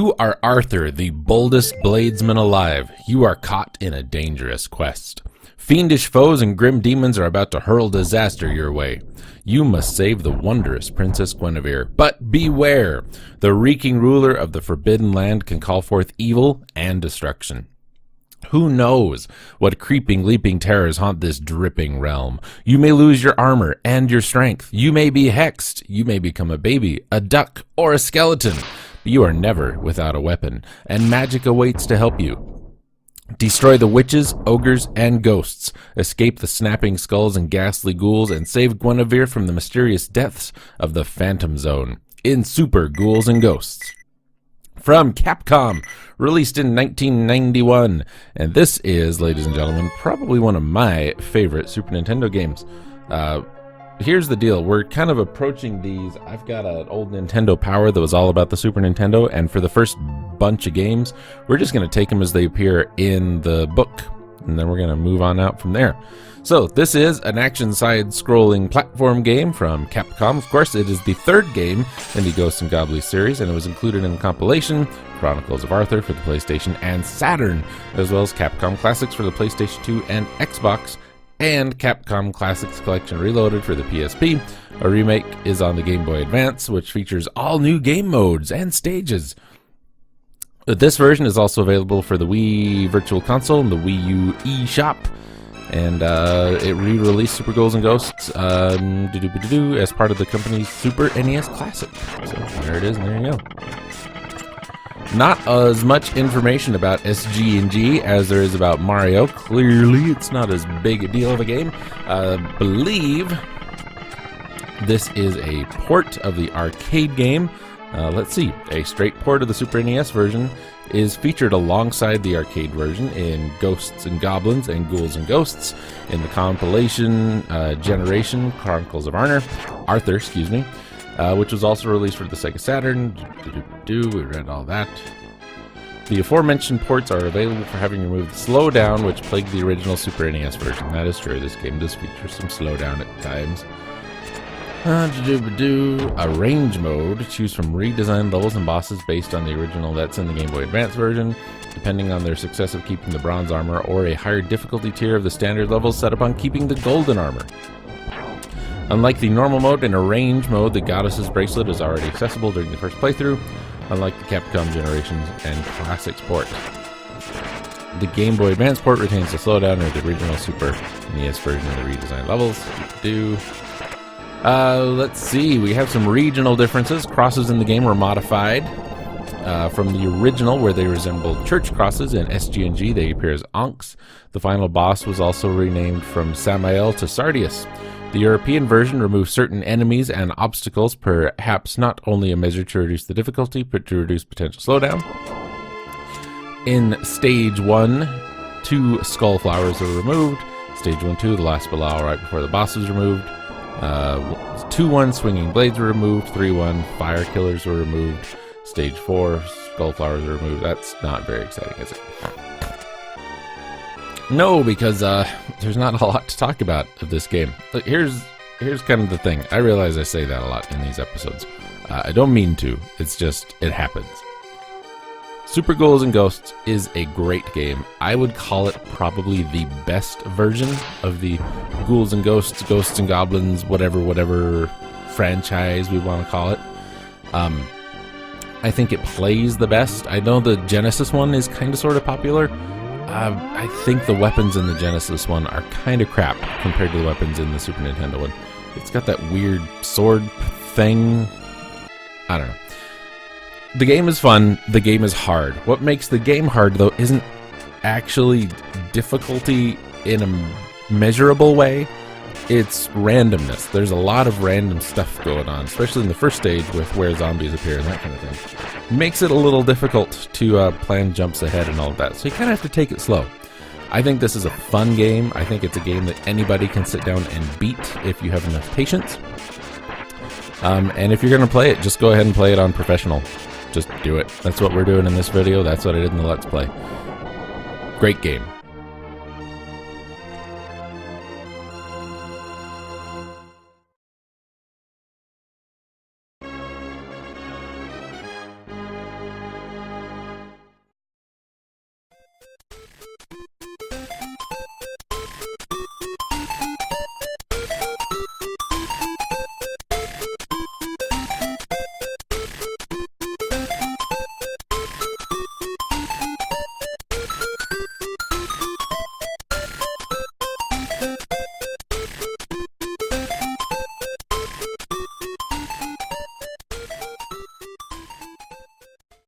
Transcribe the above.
You are Arthur, the boldest bladesman alive. You are caught in a dangerous quest. Fiendish foes and grim demons are about to hurl disaster your way. You must save the wondrous Princess Guinevere. But beware! The reeking ruler of the Forbidden Land can call forth evil and destruction. Who knows what creeping, leaping terrors haunt this dripping realm? You may lose your armor and your strength. You may be hexed. You may become a baby, a duck, or a skeleton. But you are never without a weapon, and magic awaits to help you. Destroy the witches, ogres, and ghosts. Escape the snapping skulls and ghastly ghouls, and save Guinevere from the mysterious depths of the Phantom Zone in Super Ghouls and Ghosts. From Capcom, released in 1991. And this is, ladies and gentlemen, probably one of my favorite Super Nintendo games. Here's the deal. We're kind of approaching these. I've got an old Nintendo Power that was all about the Super Nintendo, and for the first bunch of games, we're just going to take them as they appear in the book, and then we're going to move on out from there. So this is an action side-scrolling platform game from Capcom. Of course, it is the third game in the Ghosts and Goblins series, and it was included in the compilation Chronicles of Arthur for the PlayStation and Saturn, as well as Capcom Classics for the PlayStation 2 and Xbox, and Capcom Classics Collection Reloaded for the PSP. A remake is on the Game Boy Advance, which features all new game modes and stages. This version is also available for the Wii Virtual Console and the Wii U eShop. And it re-released Super Ghouls and Ghosts as part of the company's Super NES Classic. So there it is, and there you go. Not as much information about SG&G as there is about Mario. Clearly, it's not as big a deal of a game. Believe this is a port of the arcade game. Let's see. A straight port of the Super NES version is featured alongside the arcade version in Ghosts and Goblins and Ghouls and Ghosts in the compilation Generation Chronicles of Arthur, which was also released for the Sega Saturn. We read all that. The aforementioned ports are available for having removed the slowdown, which plagued the original Super NES version. That is true. This game does feature some slowdown at times. A range mode. Choose from redesigned levels and bosses based on the original that's in the Game Boy Advance version, depending on their success of keeping the bronze armor, or a higher difficulty tier of the standard levels set upon keeping the golden armor. Unlike the normal mode, in a range mode, the Goddess's Bracelet is already accessible during the first playthrough, unlike the Capcom Generations and Classics port. The Game Boy Advance port retains the slowdown of the original Super NES version of the redesigned levels. Let's see, we have some regional differences. Crosses in the game were modified from the original, where they resembled church crosses. In SG&G, they appear as Ankhs. The final boss was also renamed from Samael to Sardius. The European version removed certain enemies and obstacles, perhaps not only a measure to reduce the difficulty, but to reduce potential slowdown. In Stage 1, 2 skull flowers were removed. Stage 1-2, the last Bilal right before the boss was removed. 2-1 swinging blades were removed. 3-1 fire killers were removed. Stage 4 skull flowers were removed. That's not very exciting, is it? No, because there's not a lot to talk about of this game. But here's kind of the thing. I realize I say that a lot in these episodes. I don't mean to. It's just, it happens. Super Ghouls and Ghosts is a great game. I would call it probably the best version of the Ghouls and Ghosts, Ghosts and Goblins, whatever franchise we want to call it. I think it plays the best. I know the Genesis one is kind of sort of popular. I think the weapons in the Genesis one are kind of crap compared to the weapons in the Super Nintendo one. It's got that weird sword thing. I don't know. The game is fun. The game is hard. What makes the game hard, though, isn't actually difficulty in a measurable way. It's randomness. There's a lot of random stuff going on, especially in the first stage with where zombies appear and that kind of thing. Makes it a little difficult to plan jumps ahead and all of that, so you kind of have to take it slow. I think this is a fun game. I think it's a game that anybody can sit down and beat if you have enough patience. And if you're going to play it, just go ahead and play it on professional. Just do it. That's what we're doing in this video. That's what I did in the Let's Play. Great game.